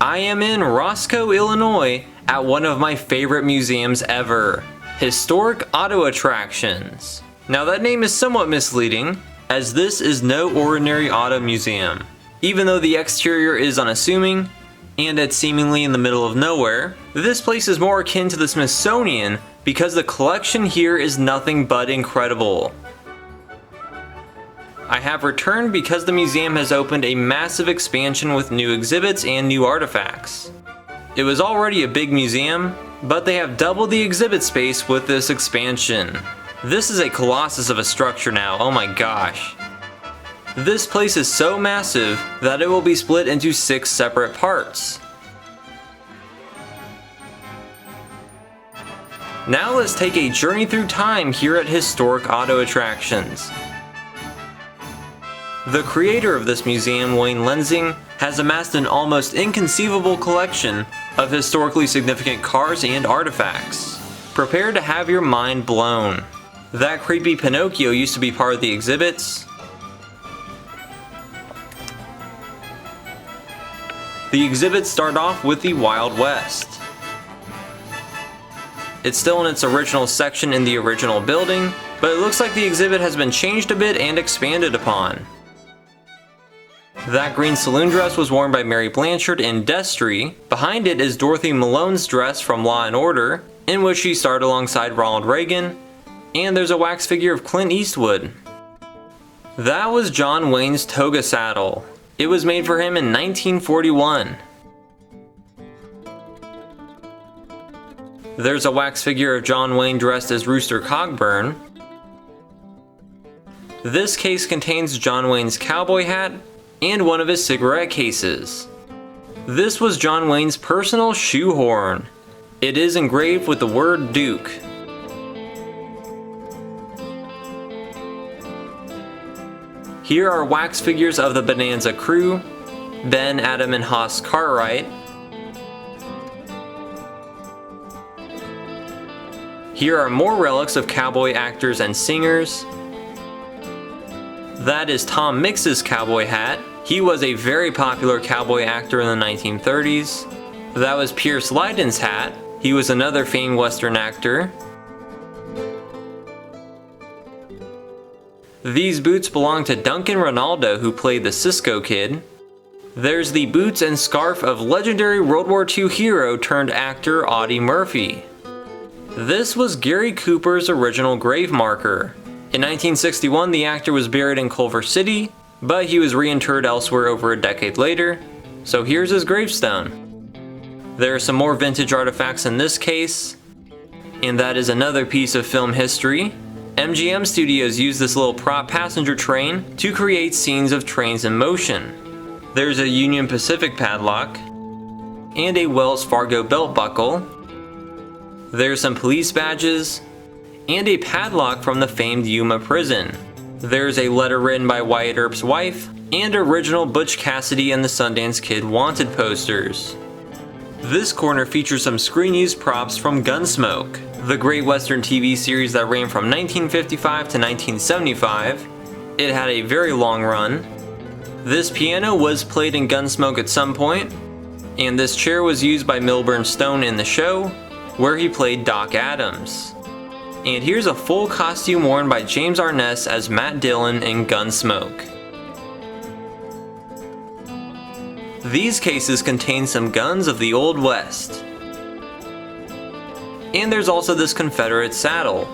I am in Roscoe, Illinois at one of my favorite museums ever, Historic Auto Attractions. Now that name is somewhat misleading, as this is no ordinary auto museum. Even though the exterior is unassuming, and it's seemingly in the middle of nowhere, this place is more akin to the Smithsonian because the collection here is nothing but incredible. I have returned because the museum has opened a massive expansion with new exhibits and new artifacts. It was already a big museum, but they have doubled the exhibit space with this expansion. This is a colossus of a structure now, oh my gosh. This place is so massive that it will be split into 6 separate parts. Now let's take a journey through time here at Historic Auto Attractions. The creator of this museum, Wayne Lensing, has amassed an almost inconceivable collection of historically significant cars and artifacts. Prepare to have your mind blown. That creepy Pinocchio used to be part of the exhibits. The exhibits start off with the Wild West. It's still in its original section in the original building, but it looks like the exhibit has been changed a bit and expanded upon. That green saloon dress was worn by Mary Blanchard in Destry. Behind it is Dorothy Malone's dress from Law & Order, in which she starred alongside Ronald Reagan, and there's a wax figure of Clint Eastwood. That was John Wayne's toga saddle. It was made for him in 1941. There's a wax figure of John Wayne dressed as Rooster Cogburn. This case contains John Wayne's cowboy hat and one of his cigarette cases. This was John Wayne's personal shoehorn. It is engraved with the word Duke. Here are wax figures of the Bonanza crew, Ben, Adam, and Hoss Cartwright. Here are more relics of cowboy actors and singers. That is Tom Mix's cowboy hat. He was a very popular cowboy actor in the 1930s. That was Pierce Lydon's hat. He was another famed Western actor. These boots belong to Duncan Ronaldo, who played the Cisco Kid. There's the boots and scarf of legendary World War II hero turned actor Audie Murphy. This was Gary Cooper's original grave marker. In 1961, the actor was buried in Culver City, but he was reinterred elsewhere over a decade later, so here's his gravestone. There are some more vintage artifacts in this case, and that is another piece of film history. MGM Studios used this little prop passenger train to create scenes of trains in motion. There's a Union Pacific padlock, and a Wells Fargo belt buckle. There's some police badges, and a padlock from the famed Yuma prison. There's a letter written by Wyatt Earp's wife, and original Butch Cassidy and the Sundance Kid wanted posters. This corner features some screen-used props from Gunsmoke, the Great Western TV series that ran from 1955 to 1975. It had a very long run. This piano was played in Gunsmoke at some point, and this chair was used by Milburn Stone in the show, where he played Doc Adams. And here's a full costume worn by James Arness as Matt Dillon in Gunsmoke. These cases contain some guns of the Old West. And there's also this Confederate saddle.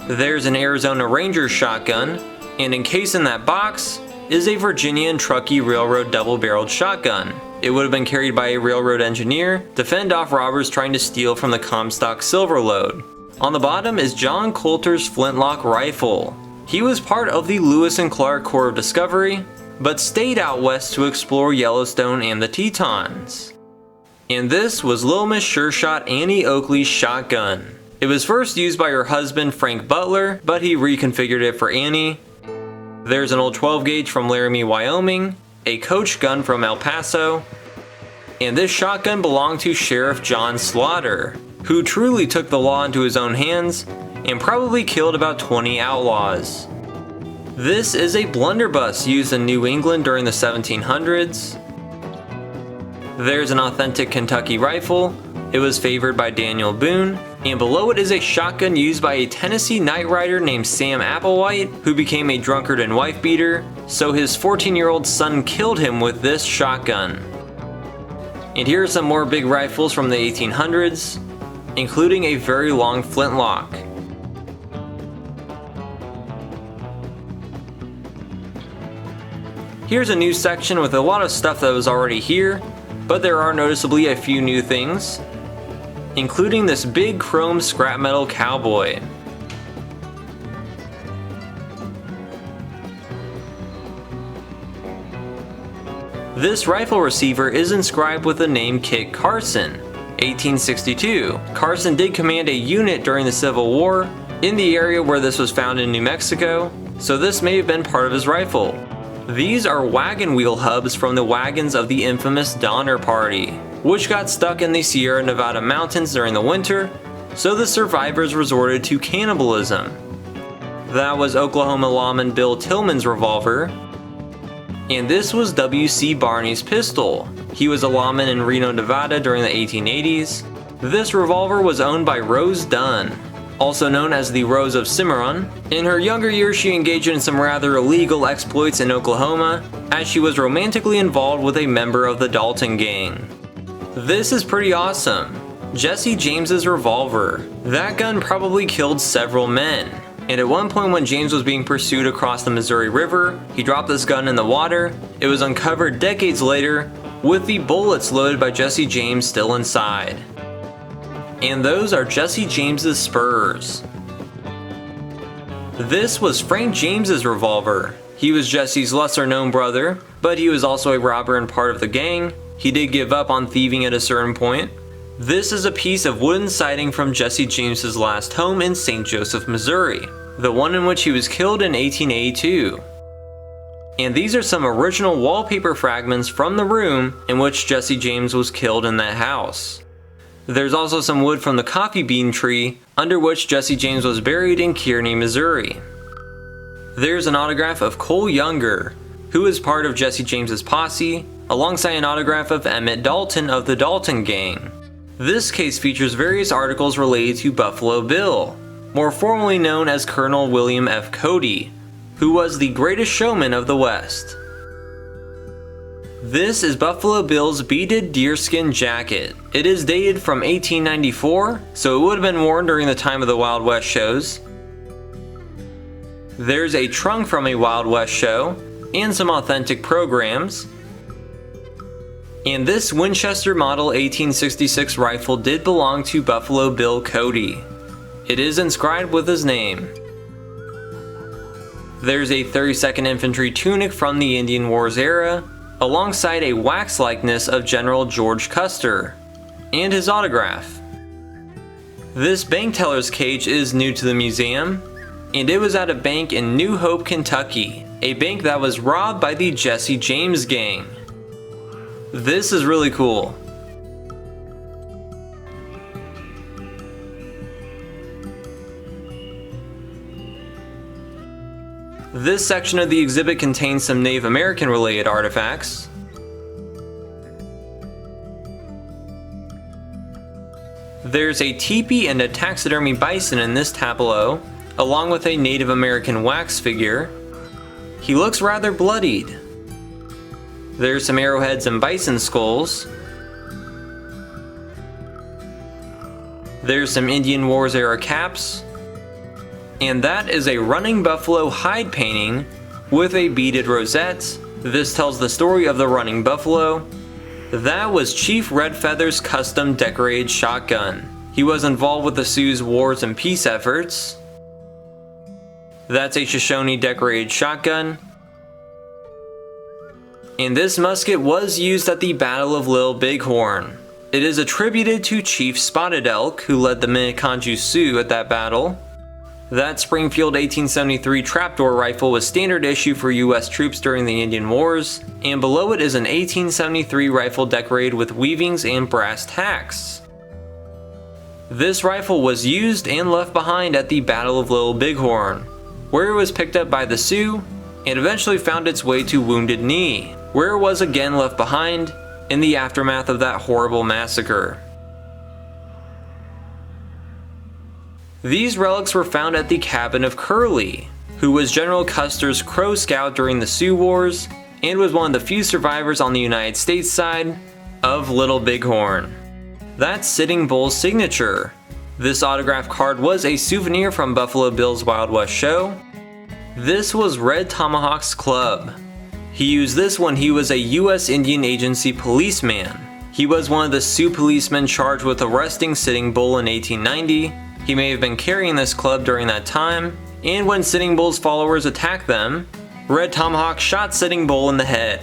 There's an Arizona Ranger shotgun, and encased in that box is a Virginia and Truckee Railroad double-barreled shotgun. It would have been carried by a railroad engineer to fend off robbers trying to steal from the Comstock Silver Lode. On the bottom is John Coulter's flintlock rifle. He was part of the Lewis and Clark Corps of Discovery, but stayed out west to explore Yellowstone and the Tetons. And this was Little Miss Sure Shot Annie Oakley's shotgun. It was first used by her husband Frank Butler, but he reconfigured it for Annie. There's an old 12 gauge from Laramie, Wyoming, a coach gun from El Paso, and this shotgun belonged to Sheriff John Slaughter, who truly took the law into his own hands and probably killed about 20 outlaws. This is a blunderbuss used in New England during the 1700s. There's an authentic Kentucky rifle. It was favored by Daniel Boone. And below it is a shotgun used by a Tennessee night rider named Sam Applewhite, who became a drunkard and wife beater, so his 14-year-old son killed him with this shotgun. And here are some more big rifles from the 1800s, including a very long flintlock. Here's a new section with a lot of stuff that was already here, but there are noticeably a few new things, including this big chrome scrap metal cowboy. This rifle receiver is inscribed with the name Kit Carson, 1862. Carson did command a unit during the Civil War in the area where this was found in New Mexico, so this may have been part of his rifle. These are wagon wheel hubs from the wagons of the infamous Donner Party, which got stuck in the Sierra Nevada mountains during the winter, so the survivors resorted to cannibalism. That was Oklahoma lawman Bill Tillman's revolver, and this was W.C. Barney's pistol. He was a lawman in Reno, Nevada during the 1880s. This revolver was owned by Rose Dunn, also known as the Rose of Cimarron. In her younger years, she engaged in some rather illegal exploits in Oklahoma, as she was romantically involved with a member of the Dalton gang. This is pretty awesome. Jesse James's revolver. That gun probably killed several men. And at one point when James was being pursued across the Missouri River, he dropped this gun in the water. It was uncovered decades later with the bullets loaded by Jesse James still inside. And those are Jesse James's spurs. This was Frank James's revolver. He was Jesse's lesser known brother, but he was also a robber and part of the gang. He did give up on thieving at a certain point. This is a piece of wooden siding from Jesse James's last home in St. Joseph, Missouri, the one in which he was killed in 1882. And these are some original wallpaper fragments from the room in which Jesse James was killed in that house. There's also some wood from the coffee bean tree under which Jesse James was buried in Kearney, Missouri. There's an autograph of Cole Younger, who is part of Jesse James's posse, alongside an autograph of Emmett Dalton of the Dalton gang. This case features various articles related to Buffalo Bill, more formally known as Colonel William F. Cody, who was the greatest showman of the West. This is Buffalo Bill's beaded deerskin jacket. It is dated from 1894, so it would have been worn during the time of the Wild West shows. There's a trunk from a Wild West show, and some authentic programs. And this Winchester Model 1866 rifle did belong to Buffalo Bill Cody. It is inscribed with his name. There's a 32nd Infantry tunic from the Indian Wars era, alongside a wax likeness of General George Custer, and his autograph. This bank teller's cage is new to the museum, and it was at a bank in New Hope, Kentucky, a bank that was robbed by the Jesse James gang. This is really cool. This section of the exhibit contains some Native American related artifacts. There's a teepee and a taxidermy bison in this tableau, along with a Native American wax figure. He looks rather bloodied. There's some arrowheads and bison skulls. There's some Indian Wars era caps. And that is a running buffalo hide painting with a beaded rosette. This tells the story of the running buffalo. That was Chief Red Feather's custom decorated shotgun. He was involved with the Sioux wars and peace efforts. That's a Shoshone decorated shotgun. And this musket was used at the Battle of Little Bighorn. It is attributed to Chief Spotted Elk, who led the Minneconjou Sioux at that battle. That Springfield 1873 trapdoor rifle was standard issue for US troops during the Indian Wars, and below it is an 1873 rifle decorated with weavings and brass tacks. This rifle was used and left behind at the Battle of Little Bighorn, where it was picked up by the Sioux and eventually found its way to Wounded Knee, where it was again left behind in the aftermath of that horrible massacre. These relics were found at the cabin of Curly, who was General Custer's Crow Scout during the Sioux Wars and was one of the few survivors on the United States side of Little Bighorn. That's Sitting Bull's signature. This autograph card was a souvenir from Buffalo Bill's Wild West show. This was Red Tomahawk's club. He used this when he was a U.S. Indian Agency policeman. He was one of the Sioux policemen charged with arresting Sitting Bull in 1890. He may have been carrying this club during that time, and when Sitting Bull's followers attacked them, Red Tomahawk shot Sitting Bull in the head.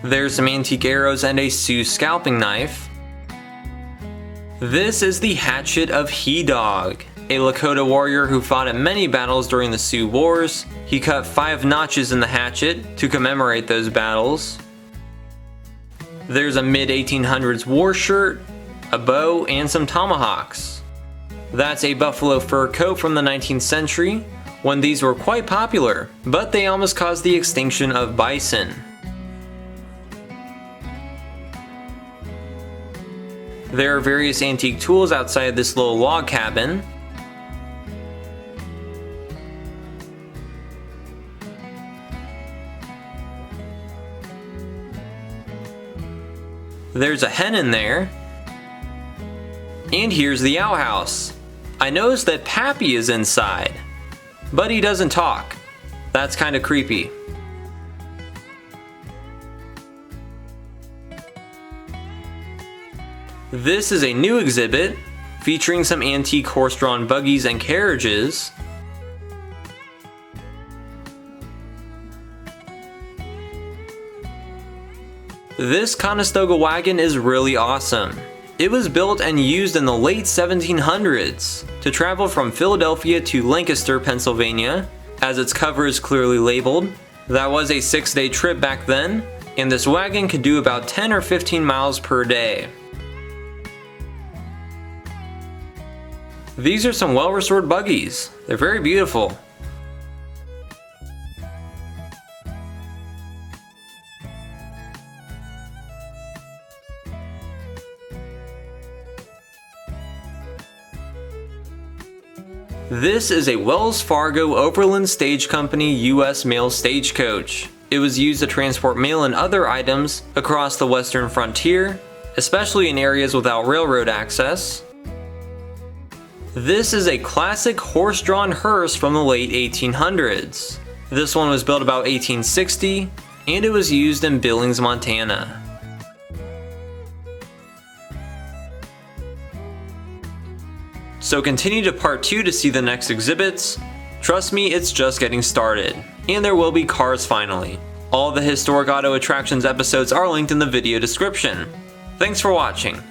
There's some antique arrows and a Sioux scalping knife. This is the hatchet of He-Dog, a Lakota warrior who fought in many battles during the Sioux Wars. He cut 5 notches in the hatchet to commemorate those battles. There's a mid-1800s war shirt, a bow, and some tomahawks. That's a buffalo fur coat from the 19th century, when these were quite popular, but they almost caused the extinction of bison. There are various antique tools outside this little log cabin. There's a hen in there. And here's the outhouse. I noticed that Pappy is inside, but he doesn't talk. That's kind of creepy. This is a new exhibit featuring some antique horse-drawn buggies and carriages. This Conestoga wagon is really awesome. It was built and used in the late 1700s to travel from Philadelphia to Lancaster, Pennsylvania, as its cover is clearly labeled. That was a 6-day trip back then, and this wagon could do about 10 or 15 miles per day. These are some well-restored buggies. They're very beautiful. This is a Wells Fargo Overland Stage Company U.S. mail stagecoach. It was used to transport mail and other items across the western frontier, especially in areas without railroad access. This is a classic horse-drawn hearse from the late 1800s. This one was built about 1860, and it was used in Billings, Montana. So continue to part 2 to see the next exhibits. Trust me, it's just getting started. And there will be cars finally. All the Historic Auto Attractions episodes are linked in the video description. Thanks for watching.